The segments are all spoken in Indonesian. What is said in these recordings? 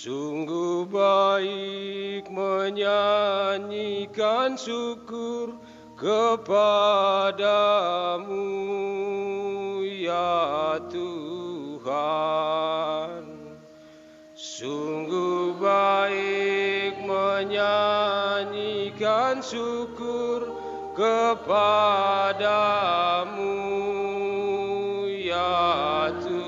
Sungguh baik menyanyikan syukur kepadamu, ya Tuhan. Sungguh baik menyanyikan syukur kepadamu, ya Tuhan.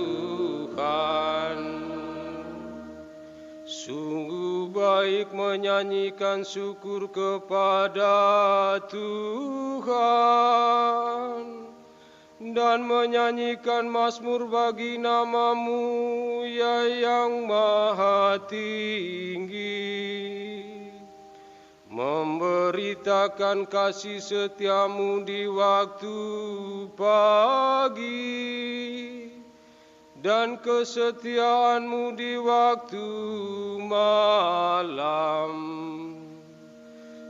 Sungguh baik menyanyikan syukur kepada Tuhan dan menyanyikan mazmur bagi nama-Mu, ya yang maha tinggi. Memberitakan kasih setia-Mu di waktu pagi dan kesetiaan-Mu di waktu malam.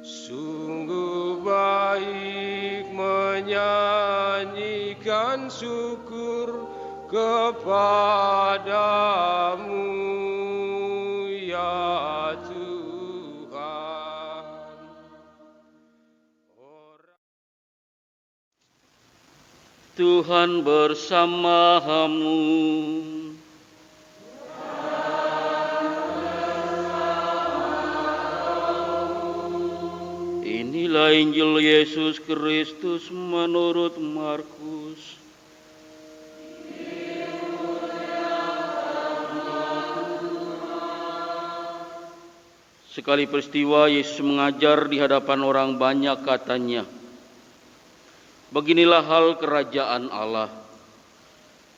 Sungguh baik menyanyikan syukur kepadamu, ya Tuhan. Tuhan bersamamu. Inilah Injil Yesus Kristus menurut Markus. Sekali peristiwa Yesus mengajar di hadapan orang banyak, katanya, "Beginilah hal kerajaan Allah.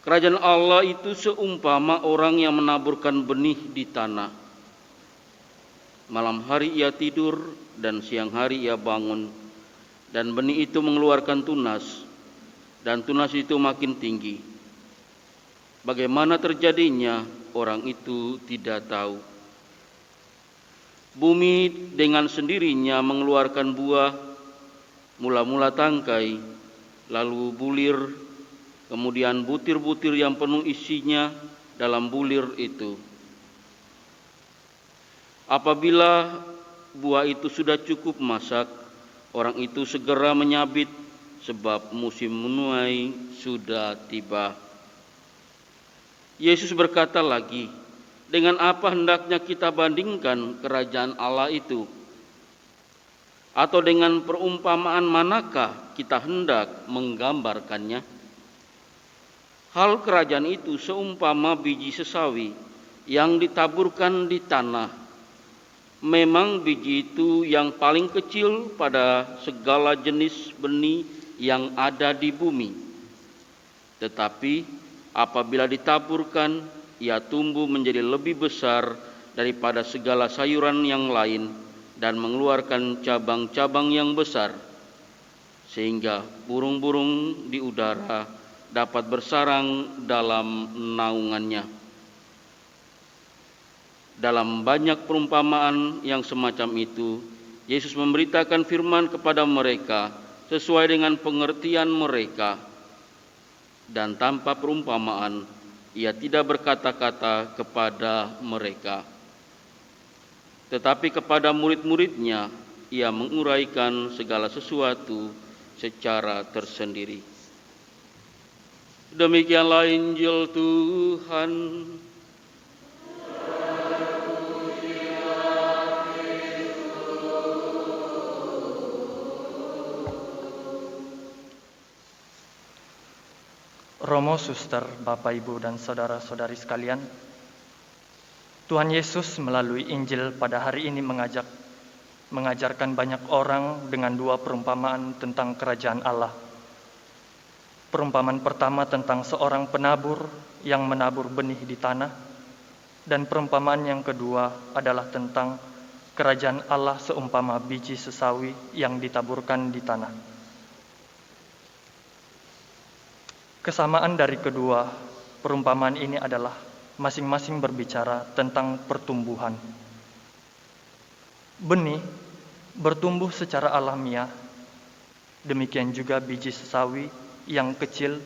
Kerajaan Allah itu seumpama orang yang menaburkan benih di tanah. Malam hari ia tidur dan siang hari ia bangun, dan benih itu mengeluarkan tunas, dan tunas itu makin tinggi. Bagaimana terjadinya, orang itu tidak tahu. Bumi dengan sendirinya mengeluarkan buah, mula-mula tangkai, lalu bulir, kemudian butir-butir yang penuh isinya dalam bulir itu. Apabila buah itu sudah cukup masak, orang itu segera menyabit, sebab musim menuai sudah tiba." Yesus berkata lagi, "Dengan apa hendaknya kita bandingkan kerajaan Allah itu? Atau dengan perumpamaan manakah kita hendak menggambarkannya? Hal kerajaan itu seumpama biji sesawi yang ditaburkan di tanah. Memang biji itu yang paling kecil pada segala jenis benih yang ada di bumi. Tetapi apabila ditaburkan, ia tumbuh menjadi lebih besar daripada segala sayuran yang lain dan mengeluarkan cabang-cabang yang besar, sehingga burung-burung di udara dapat bersarang dalam naungannya." Dalam banyak perumpamaan yang semacam itu, Yesus memberitakan firman kepada mereka sesuai dengan pengertian mereka. Dan tanpa perumpamaan, ia tidak berkata-kata kepada mereka. Tetapi kepada murid-muridnya, ia menguraikan segala sesuatu secara tersendiri. Demikianlah Injil Tuhan. Romo, suster, Bapak, Ibu, dan saudara-saudari sekalian, Tuhan Yesus melalui Injil pada hari ini mengajarkan banyak orang dengan dua perumpamaan tentang kerajaan Allah. Perumpamaan pertama tentang seorang penabur yang menabur benih di tanah, dan perumpamaan yang kedua adalah tentang kerajaan Allah seumpama biji sesawi yang ditaburkan di tanah. Kesamaan dari kedua perumpamaan ini adalah masing-masing berbicara tentang pertumbuhan. Benih bertumbuh secara alamiah, demikian juga biji sesawi yang kecil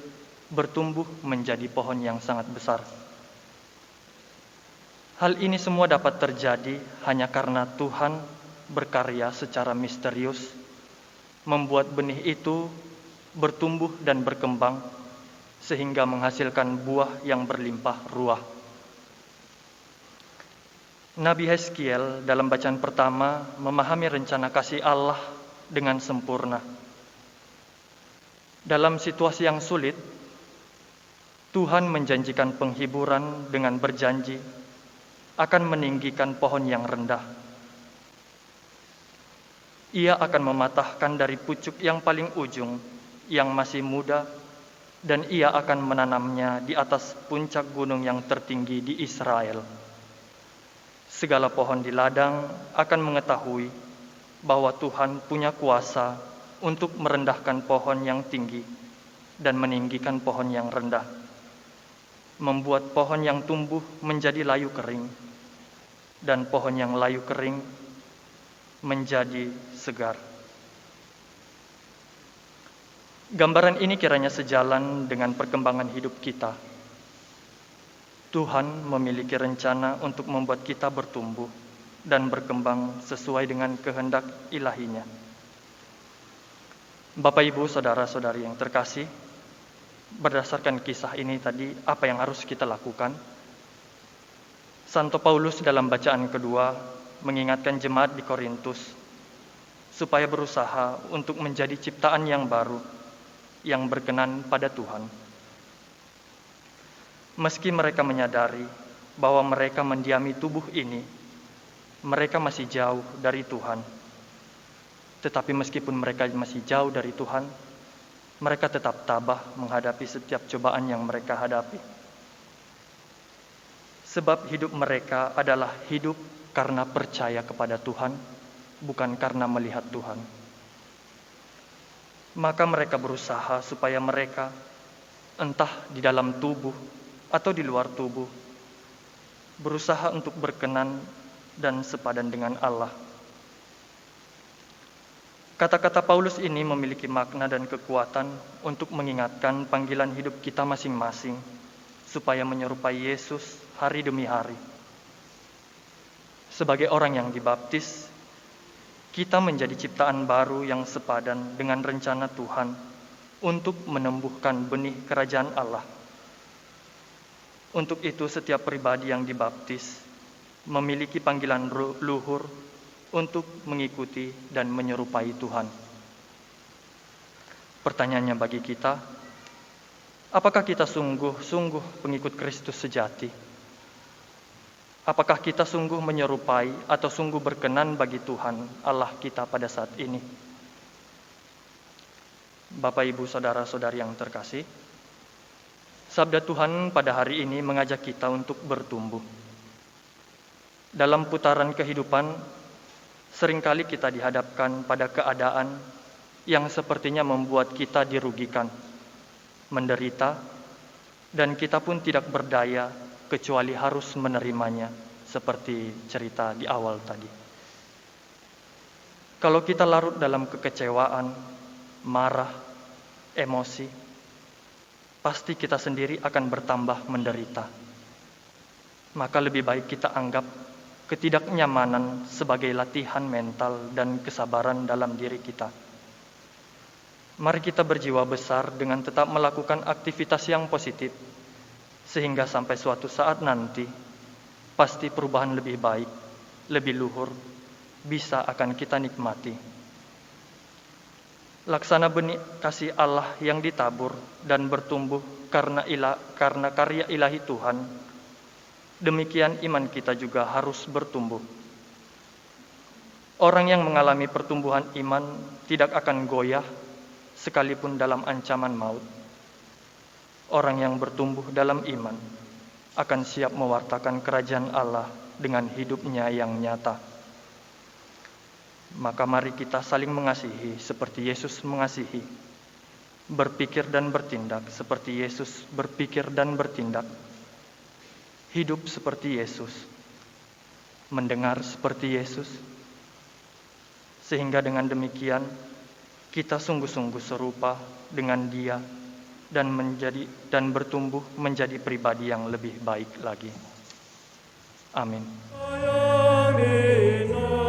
bertumbuh menjadi pohon yang sangat besar. Hal ini semua dapat terjadi hanya karena Tuhan berkarya secara misterius, membuat benih itu bertumbuh dan berkembang, sehingga menghasilkan buah yang berlimpah ruah. Nabi Hezkiel dalam bacaan pertama memahami rencana kasih Allah dengan sempurna. Dalam situasi yang sulit, Tuhan menjanjikan penghiburan dengan berjanji akan meninggikan pohon yang rendah. Ia akan mematahkan dari pucuk yang paling ujung, yang masih muda, dan ia akan menanamnya di atas puncak gunung yang tertinggi di Israel. Segala pohon di ladang akan mengetahui bahwa Tuhan punya kuasa untuk merendahkan pohon yang tinggi dan meninggikan pohon yang rendah, membuat pohon yang tumbuh menjadi layu kering, dan pohon yang layu kering menjadi segar. Gambaran ini kiranya sejalan dengan perkembangan hidup kita. Tuhan memiliki rencana untuk membuat kita bertumbuh dan berkembang sesuai dengan kehendak ilahinya. Bapak, Ibu, saudara-saudari yang terkasih, berdasarkan kisah ini tadi, apa yang harus kita lakukan? Santo Paulus dalam bacaan kedua mengingatkan jemaat di Korintus supaya berusaha untuk menjadi ciptaan yang baru, yang berkenan pada Tuhan. Meski mereka menyadari bahwa mereka mendiami tubuh ini, mereka masih jauh dari Tuhan. Tetapi meskipun mereka masih jauh dari Tuhan, mereka tetap tabah menghadapi setiap cobaan yang mereka hadapi. Sebab hidup mereka adalah hidup karena percaya kepada Tuhan, bukan karena melihat Tuhan. Maka mereka berusaha supaya mereka, entah di dalam tubuh atau di luar tubuh, berusaha untuk berkenan dan sepadan dengan Allah. Kata-kata Paulus ini memiliki makna dan kekuatan untuk mengingatkan panggilan hidup kita masing-masing, supaya menyerupai Yesus hari demi hari. Sebagai orang yang dibaptis, kita menjadi ciptaan baru yang sepadan dengan rencana Tuhan untuk menumbuhkan benih kerajaan Allah. Untuk itu setiap pribadi yang dibaptis memiliki panggilan luhur untuk mengikuti dan menyerupai Tuhan. Pertanyaannya bagi kita, apakah kita sungguh-sungguh pengikut Kristus sejati? Apakah kita sungguh menyerupai atau sungguh berkenan bagi Tuhan Allah kita pada saat ini? Bapak, Ibu, saudara-saudari yang terkasih, sabda Tuhan pada hari ini mengajak kita untuk bertumbuh. Dalam putaran kehidupan, seringkali kita dihadapkan pada keadaan yang sepertinya membuat kita dirugikan, menderita, dan kita pun tidak berdaya kecuali harus menerimanya, seperti cerita di awal tadi. Kalau kita larut dalam kekecewaan, marah, emosi, pasti kita sendiri akan bertambah menderita. Maka lebih baik kita anggap ketidaknyamanan sebagai latihan mental dan kesabaran dalam diri kita. Mari kita berjiwa besar dengan tetap melakukan aktivitas yang positif, sehingga sampai suatu saat nanti, pasti perubahan lebih baik, lebih luhur, bisa akan kita nikmati. Laksana benih kasih Allah yang ditabur dan bertumbuh karena karya ilahi Tuhan, demikian iman kita juga harus bertumbuh. Orang yang mengalami pertumbuhan iman tidak akan goyah sekalipun dalam ancaman maut. Orang yang bertumbuh dalam iman akan siap mewartakan kerajaan Allah dengan hidupnya yang nyata. Maka mari kita saling mengasihi seperti Yesus mengasihi, berpikir dan bertindak seperti Yesus berpikir dan bertindak, hidup seperti Yesus, mendengar seperti Yesus, sehingga dengan demikian kita sungguh-sungguh serupa dengan Dia dan bertumbuh menjadi pribadi yang lebih baik lagi. Amin. Amin.